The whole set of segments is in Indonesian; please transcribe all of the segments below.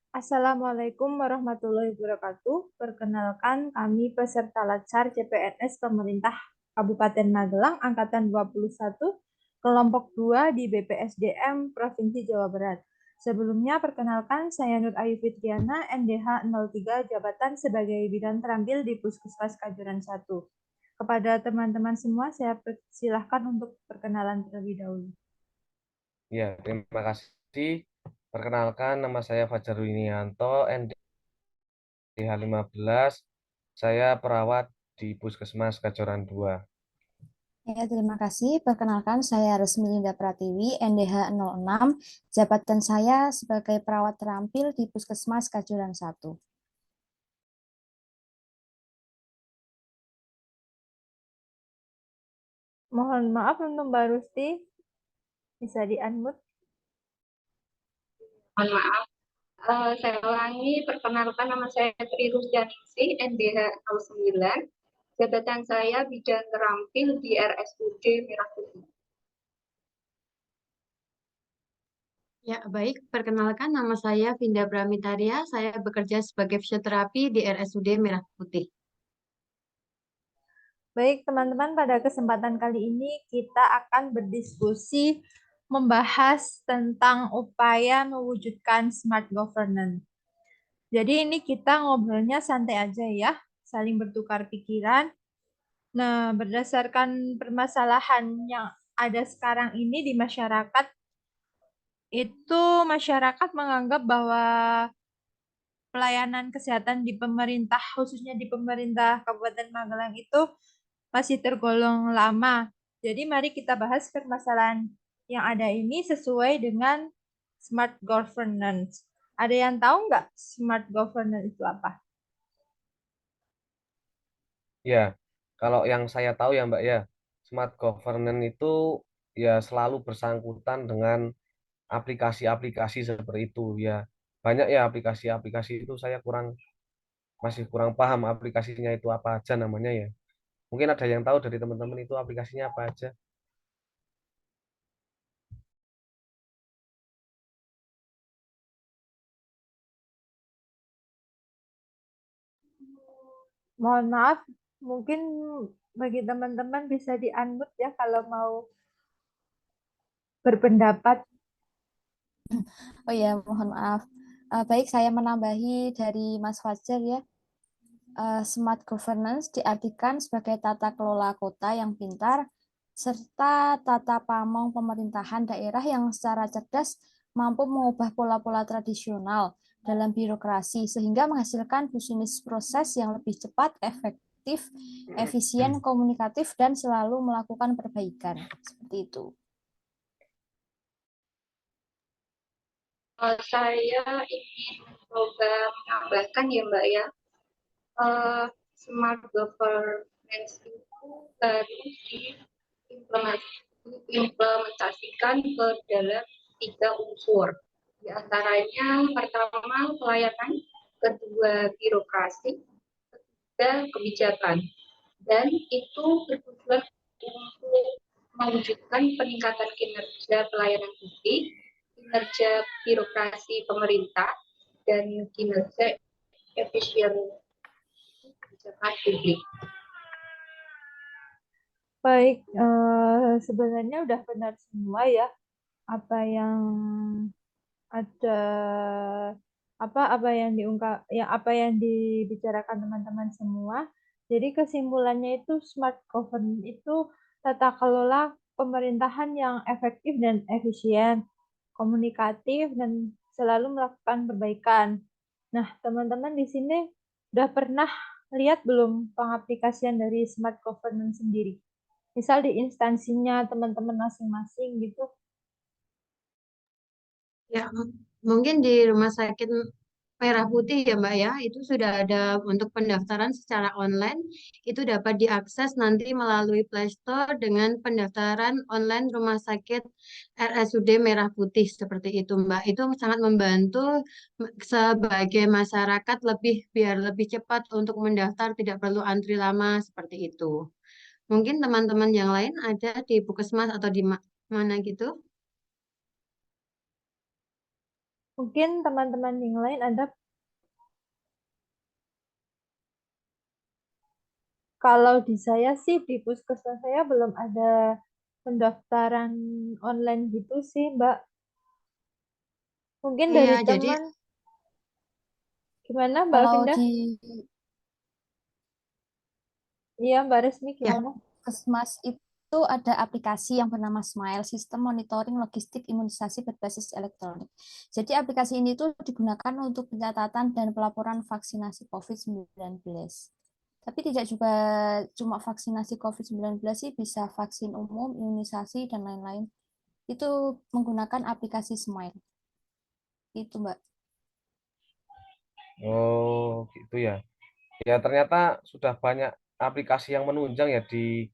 Assalamualaikum warahmatullahi wabarakatuh. Perkenalkan, kami peserta Latsar CPNS Pemerintah Kabupaten Magelang Angkatan 21, kelompok 2 di BPSDM Provinsi Jawa Barat. Sebelumnya, perkenalkan saya Nur Ayu Fitriana, NDH 03, jabatan sebagai bidan terampil di Puskesmas Kajuran 1. Kepada teman-teman semua, saya persilahkan untuk perkenalan terlebih dahulu. Ya, terima kasih. Perkenalkan, nama saya Fajar Winianto, NDH 15. Saya perawat di Puskesmas Kajoran 2. Ya, terima kasih. Perkenalkan, saya Resmilinda Pratiwi, NDH 06. Jabatan saya sebagai perawat terampil di Puskesmas Kajuran 1. Mohon maaf untuk Mbak Rusti, bisa di-unmute. Mohon maaf, saya ulangi, perkenalkan nama saya Tri Rusdianingsih, NDH 09. Jabatan saya bidan terampil di RSUD Merah Putih. Ya, baik. Perkenalkan nama saya Vinda Pramitaria. Saya bekerja sebagai fisioterapi di RSUD Merah Putih. Baik, teman-teman, pada kesempatan kali ini kita akan berdiskusi membahas tentang upaya mewujudkan smart governance. Jadi ini kita ngobrolnya santai aja ya, saling bertukar pikiran. Nah, berdasarkan permasalahan yang ada sekarang ini di masyarakat, itu masyarakat menganggap bahwa pelayanan kesehatan di pemerintah, khususnya di pemerintah Kabupaten Magelang itu masih tergolong lama. Jadi mari kita bahas permasalahan yang ada ini sesuai dengan smart governance. Ada yang tahu nggak smart governance itu apa? Ya, kalau yang saya tahu ya Mbak ya, smart governance itu ya selalu bersangkutan dengan aplikasi-aplikasi seperti itu ya. Banyak ya aplikasi-aplikasi itu saya masih kurang paham aplikasinya itu apa aja namanya ya. Mungkin ada yang tahu dari teman-teman itu aplikasinya apa aja. Mohon maaf, mungkin bagi teman-teman bisa di-unmute ya kalau mau berpendapat. Oh ya, mohon maaf. Baik, saya menambahi dari Mas Fajar ya. Smart governance diartikan sebagai tata kelola kota yang pintar, serta tata pamong pemerintahan daerah yang secara cerdas mampu mengubah pola-pola tradisional dalam birokrasi sehingga menghasilkan bisnis proses yang lebih cepat, efektif, efisien, komunikatif, dan selalu melakukan perbaikan. Seperti itu. Saya ingin mencoba menambahkan ya Mbak ya, smart governance itu baru diimplementasikan ke dalam 3 unsur. Di antaranya pertama pelayanan, kedua birokrasi, ketiga kebijakan. Dan itu bertujuan untuk mewujudkan peningkatan kinerja pelayanan publik, kinerja birokrasi pemerintah, dan kinerja efisien kebijakan publik. Baik, sebenarnya udah benar semua ya apa yang ada apa yang diungkap ya apa yang dibicarakan teman-teman semua. Jadi kesimpulannya itu smart governance itu tata kelola pemerintahan yang efektif dan efisien, komunikatif dan selalu melakukan perbaikan. Nah, teman-teman di sini udah pernah lihat belum pengaplikasian dari smart governance sendiri? Misal di instansinya teman-teman masing-masing gitu. Ya, mungkin di Rumah Sakit Merah Putih ya Mbak ya, itu sudah ada untuk pendaftaran secara online, itu dapat diakses nanti melalui Play Store dengan pendaftaran online Rumah Sakit RSUD Merah Putih seperti itu Mbak. Itu sangat membantu sebagai masyarakat biar lebih cepat untuk mendaftar, tidak perlu antri lama seperti itu. Mungkin teman-teman yang lain ada di Puskesmas atau di mana gitu? Mungkin teman-teman yang lain ada. Kalau di saya sih, di puskesmas saya belum ada pendaftaran online gitu sih, Mbak. Mungkin Iya, dari jadi teman, gimana Mbak Kalau Vinda? di Iya, Mbak Resmi ya, gimana? Puskesmas itu ada aplikasi yang bernama Smile, Sistem Monitoring Logistik Imunisasi Berbasis Elektronik. Jadi aplikasi ini tuh digunakan untuk pencatatan dan pelaporan vaksinasi COVID-19. Tapi tidak juga cuma vaksinasi COVID-19 sih, bisa vaksin umum, imunisasi, dan lain-lain. Itu menggunakan aplikasi Smile. Itu, Mbak. Oh, gitu ya. Ya, ternyata sudah banyak aplikasi yang menunjang ya di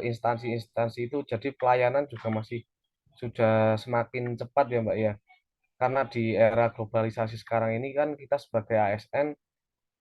instansi-instansi itu. Jadi pelayanan juga masih sudah semakin cepat ya, Mbak ya. Karena di era globalisasi sekarang ini kan kita sebagai ASN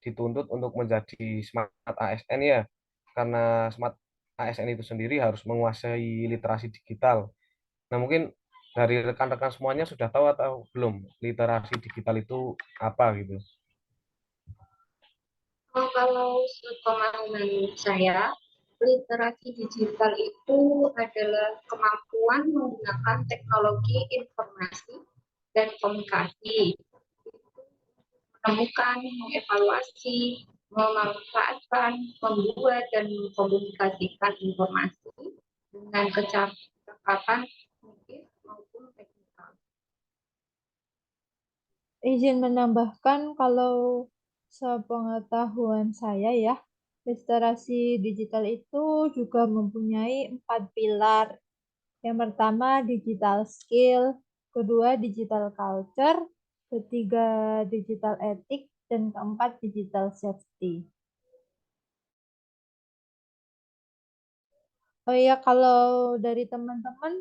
dituntut untuk menjadi smart ASN ya. Karena smart ASN itu sendiri harus menguasai literasi digital. Nah, mungkin dari rekan-rekan semuanya sudah tahu atau belum literasi digital itu apa gitu. Kalau sepemahaman saya, literasi digital itu adalah kemampuan menggunakan teknologi informasi dan komunikasi, menemukan, mengevaluasi, memanfaatkan, membuat, dan mengkomunikasikan informasi dengan kecakapan lingkungan maupun teknikal. Izin menambahkan kalau sepengetahuan saya ya, literasi digital itu juga mempunyai 4 pilar. Yang pertama digital skill, kedua digital culture, ketiga digital ethic, dan keempat digital safety. Oh iya, kalau dari teman-teman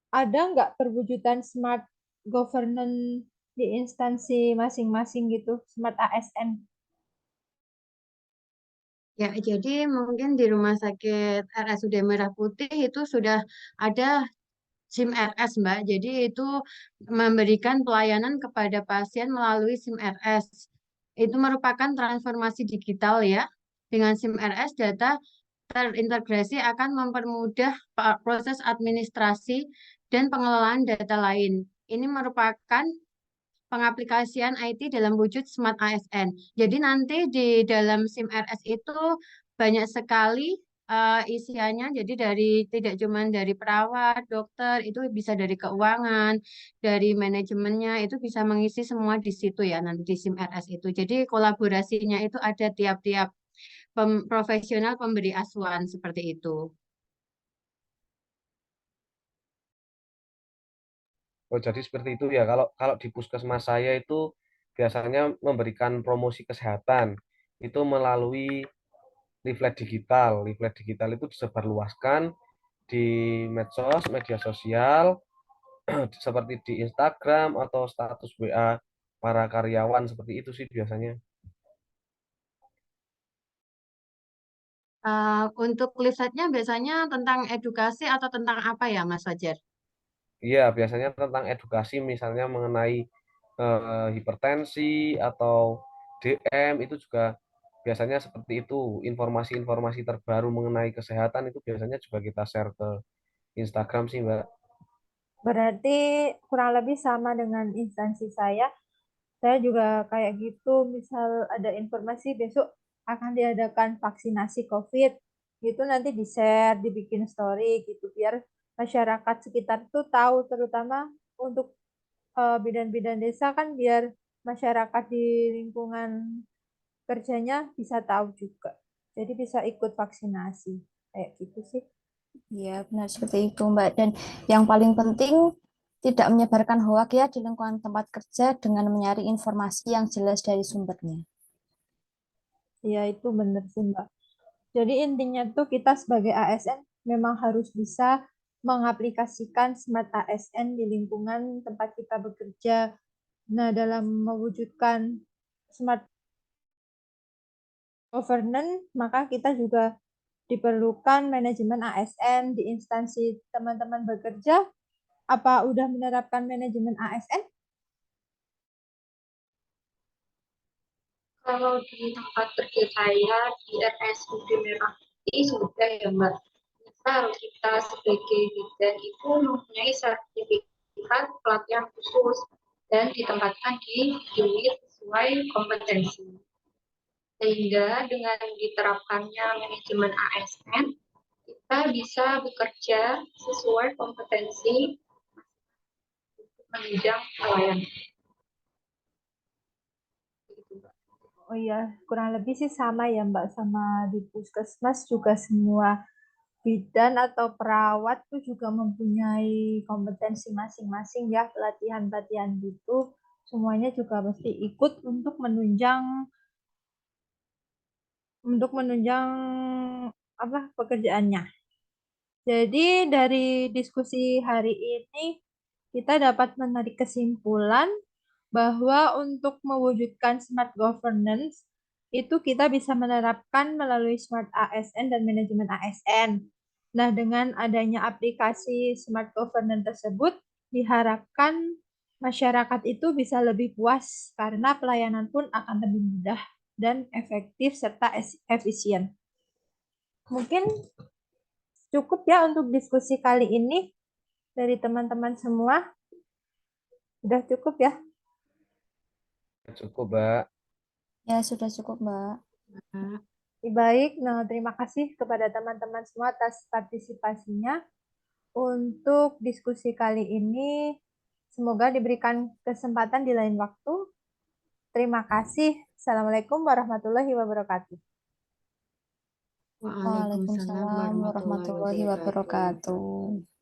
ada nggak perwujudan smart governance di instansi masing-masing gitu, smart ASN? ya, jadi mungkin di Rumah Sakit RSUD Merah Putih itu sudah ada SIM RS, Mbak. Jadi itu memberikan pelayanan kepada pasien melalui SIM RS. Itu merupakan transformasi digital ya. Dengan SIM RS, data terintegrasi akan mempermudah proses administrasi dan pengelolaan data lain. Ini merupakan pengaplikasian IT dalam wujud Smart ASN. Jadi nanti di dalam SIM RS itu banyak sekali isiannya. Jadi dari tidak cuma dari perawat, dokter, itu bisa dari keuangan, dari manajemennya itu bisa mengisi semua di situ ya nanti di SIM RS itu. Jadi kolaborasinya itu ada tiap-tiap profesional pemberi asuhan seperti itu. Oh, jadi seperti itu ya. Kalau kalau di puskesmas saya itu biasanya memberikan promosi kesehatan itu melalui leaflet digital. Leaflet digital itu disebarluaskan di medsos, media sosial, seperti di Instagram atau status WA para karyawan seperti itu sih biasanya. Untuk risetnya biasanya tentang edukasi atau tentang apa ya, Mas Fajar? Iya, biasanya tentang edukasi misalnya mengenai hipertensi atau DM itu juga biasanya seperti itu. Informasi-informasi terbaru mengenai kesehatan itu biasanya juga kita share ke Instagram sih, Mbak. Berarti kurang lebih sama dengan instansi saya. Saya juga kayak gitu, misal ada informasi besok akan diadakan vaksinasi COVID, gitu nanti di-share, dibikin story gitu, biar masyarakat sekitar tuh tahu, terutama untuk bidan-bidan desa kan biar masyarakat di lingkungan kerjanya bisa tahu juga. Jadi bisa ikut vaksinasi. Kayak gitu sih. Ya, benar seperti itu, Mbak. Dan yang paling penting, tidak menyebarkan hoak ya di lingkungan tempat kerja dengan mencari informasi yang jelas dari sumbernya. Ya, itu benar sih, Mbak. Jadi intinya tuh kita sebagai ASN memang harus bisa mengaplikasikan Smart ASN di lingkungan tempat kita bekerja. Nah, dalam mewujudkan Smart Governance, maka kita juga diperlukan manajemen ASN di instansi teman-teman bekerja apa udah menerapkan manajemen ASN? Kalau di tempat kerja saya di RSUD Merah Putih sudah ya Mbak. Misal kita sebagai bidan itu mempunyai sertifikat pelatihan khusus dan ditempatkan di unit sesuai kompetensi. Sehingga dengan diterapkannya manajemen ASN, kita bisa bekerja sesuai kompetensi untuk menunjang pelayanan. Oh iya, kurang lebih sih sama ya Mbak, sama di puskesmas juga semua bidan atau perawat tuh juga mempunyai kompetensi masing-masing ya, pelatihan-pelatihan gitu. Semuanya juga mesti ikut untuk menunjang apa pekerjaannya. Jadi dari diskusi hari ini kita dapat menarik kesimpulan bahwa untuk mewujudkan smart governance itu kita bisa menerapkan melalui smart ASN dan manajemen ASN. Nah, dengan adanya aplikasi smart governance tersebut diharapkan masyarakat itu bisa lebih puas karena pelayanan pun akan lebih mudah dan efektif serta efisien. Mungkin cukup ya untuk diskusi kali ini dari teman-teman semua. Sudah cukup ya? Cukup, Mbak. Ya, sudah cukup, Mbak. Baik, nah terima kasih kepada teman-teman semua atas partisipasinya untuk diskusi kali ini. Semoga diberikan kesempatan di lain waktu. Terima kasih. Assalamualaikum warahmatullahi wabarakatuh. Waalaikumsalam Waalaikumsalam warahmatullahi warahmatullahi wabarakatuh. wabarakatuh.